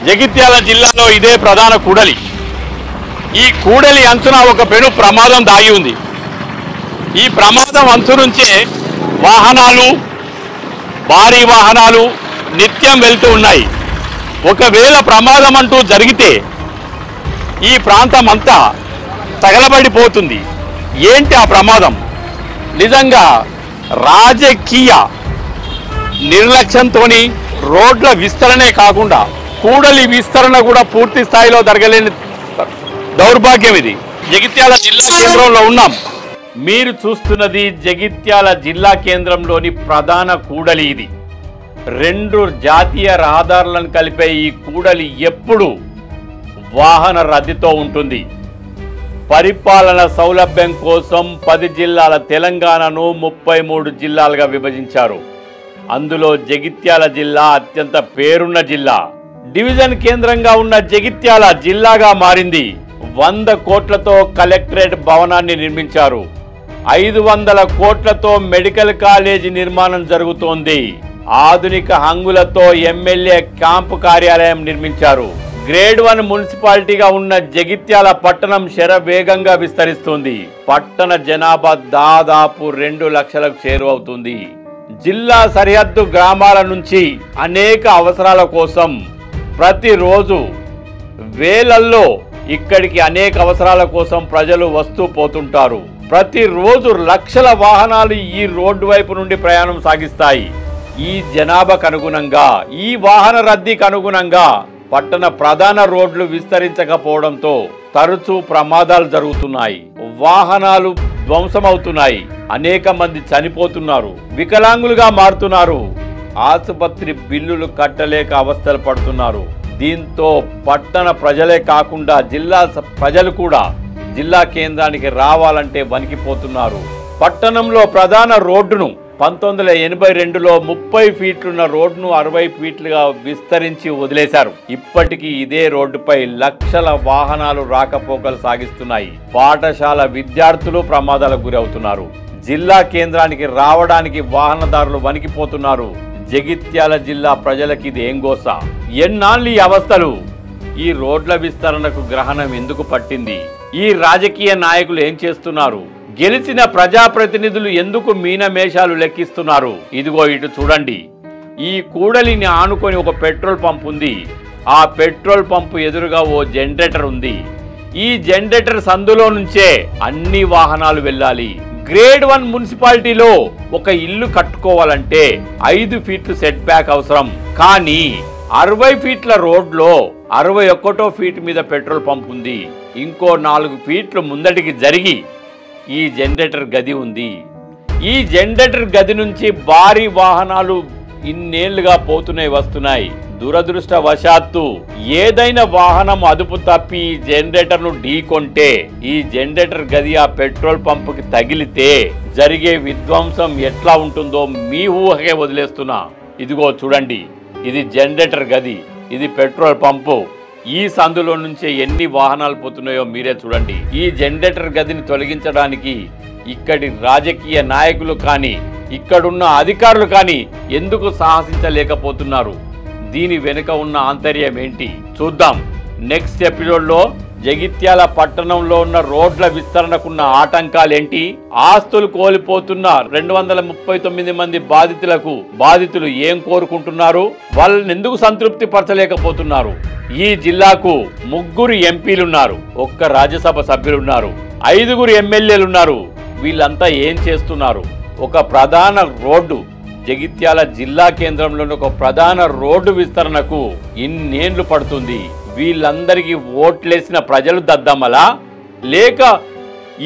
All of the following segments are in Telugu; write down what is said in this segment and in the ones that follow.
జగిత్యాల జిల్లాలో ఇదే ప్రధాన కూడలి. ఈ కూడలి అంచున ఒక పెను ప్రమాదం దాగి ఉంది. ఈ ప్రమాదం అంచు నుంచే వాహనాలు, భారీ వాహనాలు నిత్యం వెళ్తూ ఉన్నాయి. ఒకవేళ ప్రమాదం అంటూ జరిగితే ఈ ప్రాంతం అంతా తగలబడిపోతుంది. ఏంటి ఆ ప్రమాదం? నిజంగా రాజకీయ నిర్లక్ష్యంతో రోడ్ల విస్తరణే కాకుండా కూడలి విస్తరణ కూడా పూర్తి స్థాయిలో జరగలేని దౌర్భాగ్యం ఇది. జగిత్యాల జిల్లా కేంద్రంలో ఉన్నాం. మీరు చూస్తున్నది జగిత్యాల జిల్లా కేంద్రంలోని ప్రధాన కూడలి ఇది. 2 జాతీయ రహదారులను కలిపే ఈ కూడలి ఎప్పుడు వాహన రద్దీతో ఉంటుంది. పరిపాలన సౌలభ్యం కోసం 10 జిల్లాల తెలంగాణను 33 జిల్లాలుగా విభజించారు. అందులో జగిత్యాల జిల్లా అత్యంత పేరున్న జిల్లా. డివిజన్ కేంద్రంగా ఉన్న జగిత్యాల జిల్లాగా మారింది. 100 కోట్లతో కలెక్టరేట్ భవనాన్ని నిర్మించారు. 500 కోట్లతో మెడికల్ కాలేజీ నిర్మాణం జరుగుతోంది. ఆధునిక హంగులతో ఎమ్మెల్యే క్యాంపు కార్యాలయం నిర్మించారు. గ్రేడ్ 1 మున్సిపాలిటీగా ఉన్న జగిత్యాల పట్టణం శరవేగంగా విస్తరిస్తుంది. పట్టణ జనాభా దాదాపు 2 లక్షలకు చేరువవుతుంది. జిల్లా సరిహద్దు గ్రామాల నుంచి అనేక అవసరాల కోసం ప్రతిరోజు వేలల్లో ఇక్కడికి అనేక అవసరాల కోసం ప్రజలు వస్తూ పోతుంటారు. ప్రతిరోజు లక్షల వాహనాలు ఈ రోడ్డు వైపు నుండి ప్రయాణం సాగిస్తాయి. ఈ జనాభాకు అనుగుణంగా, ఈ వాహన రద్దీకి అనుగుణంగా పట్టణ ప్రధాన రోడ్లు విస్తరించకపోవడంతో తరచూ ప్రమాదాలు జరుగుతున్నాయి. వాహనాలు ధ్వంసమవుతున్నాయి. అనేక మంది చనిపోతున్నారు, వికలాంగులుగా మారుతున్నారు. ఆసుపత్రి బిల్లులు కట్టలేక అవస్థలు పడుతున్నారు. దీంతో పట్టణ ప్రజలే కాకుండా జిల్లా ప్రజలు కూడా జిల్లా కేంద్రానికి రావాలంటే వణికిపోతున్నారు. పట్టణంలో ప్రధాన రోడ్డును 1982లో 30 ఫీట్లున్న రోడ్డును 60 ఫీట్లుగా విస్తరించి వదిలేశారు. ఇప్పటికీ ఇదే రోడ్డుపై లక్షల వాహనాలు రాకపోకలు సాగిస్తున్నాయి. పాఠశాల విద్యార్థులు ప్రమాదాలకు గురవుతున్నారు. జిల్లా కేంద్రానికి రావడానికి వాహనదారులు వణికిపోతున్నారు. జగిత్యాల జిల్లా ప్రజలకి ఇది ఏం గోస? ఎన్నాళ్ళు ఈ అవస్థలు? ఈ రోడ్ల విస్తరణకు గ్రహణం ఎందుకు పట్టింది? ఈ రాజకీయ నాయకులు ఏం చేస్తున్నారు? గెలిచిన ప్రజాప్రతినిధులు ఎందుకు మీనమేషాలు లెక్కిస్తున్నారు? ఇదిగో ఇటు చూడండి. ఈ కూడలిని ఆనుకొని ఒక పెట్రోల్ పంప్ ఉంది. ఆ పెట్రోల్ పంపు ఎదురుగా ఓ జనరేటర్ ఉంది. ఈ జనరేటర్ సందులో నుంచే అన్ని వాహనాలు వెళ్ళాలి. గ్రేడ్ 1 మున్సిపాలిటీలో ఒక ఇల్లు కట్టుకోవాలంటే 5 ఫీట్లు సెట్ బ్యాక్ అవసరం. కానీ 60 ఫీట్ల రోడ్లో 61వ ఫీట్ మీద పెట్రోల్ పంప్ ఉంది. ఇంకో 4 ఫీట్లు ముందటికి జరిగి ఈ జనరేటర్ గది ఉంది. ఈ జనరేటర్ గది నుంచి భారీ వాహనాలు ఇన్నేళ్లుగా పోతున్నాయి, వస్తున్నాయి. దురదృష్టవశాత్తు ఏదైనా వాహనం అదుపు తప్పి ఈ జనరేటర్ను ఢీకొంటే ఈ జనరేటర్ గది ఆ పెట్రోల్ పంపుకి తగిలితే జరిగే విధ్వంసం ఎట్లా ఉంటుందో మీ ఊహకే వదిలేస్తున్నా. ఇదిగో చూడండి, ఇది జనరేటర్ గది, ఇది పెట్రోల్ పంపు. ఈ సందులో నుంచే ఎన్ని వాహనాలు పోతున్నాయో మీరే చూడండి. ఈ జనరేటర్ గదిని తొలగించడానికి ఇక్కడి రాజకీయ నాయకులు కానీ, ఇక్కడున్న అధికారులు కానీ ఎందుకు సాహసించలేకపోతున్నారు? దీని వెనుక ఉన్న ఆంతర్యం ఏంటి చూద్దాం. నెక్స్ట్ ఎపిసోడ్లో జగిత్యాల పట్టణంలో ఉన్న రోడ్ల విస్తరణకున్న ఆటంకాలేంటి, ఆస్తులు కోల్పోతున్న 239 మంది బాధితులు ఏం కోరుకుంటున్నారు, వాళ్ళని ఎందుకు సంతృప్తి పరచలేకపోతున్నారు? ఈ జిల్లాకు 3 ఎంపీలున్నారు, 1 రాజ్యసభ సభ్యులున్నారు, 5 ఎమ్మెల్యేలున్నారు. వీళ్ళంతా ఏం చేస్తున్నారు? ఒక ప్రధాన రోడ్డు, జగిత్యాల జిల్లా కేంద్రంలోని ఒక ప్రధాన రోడ్డు విస్తరణకు ఇన్నేళ్లు పడుతుంది. వీళ్ళందరికీ ఓట్లేసిన ప్రజలు దద్దమ్మలా, లేక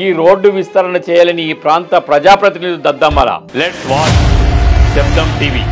ఈ రోడ్డు విస్తరణ చేయాలని ఈ ప్రాంత ప్రజాప్రతినిధులు దద్దమ్మలా? లెట్స్ వాచ్ శబ్దం టీవీ.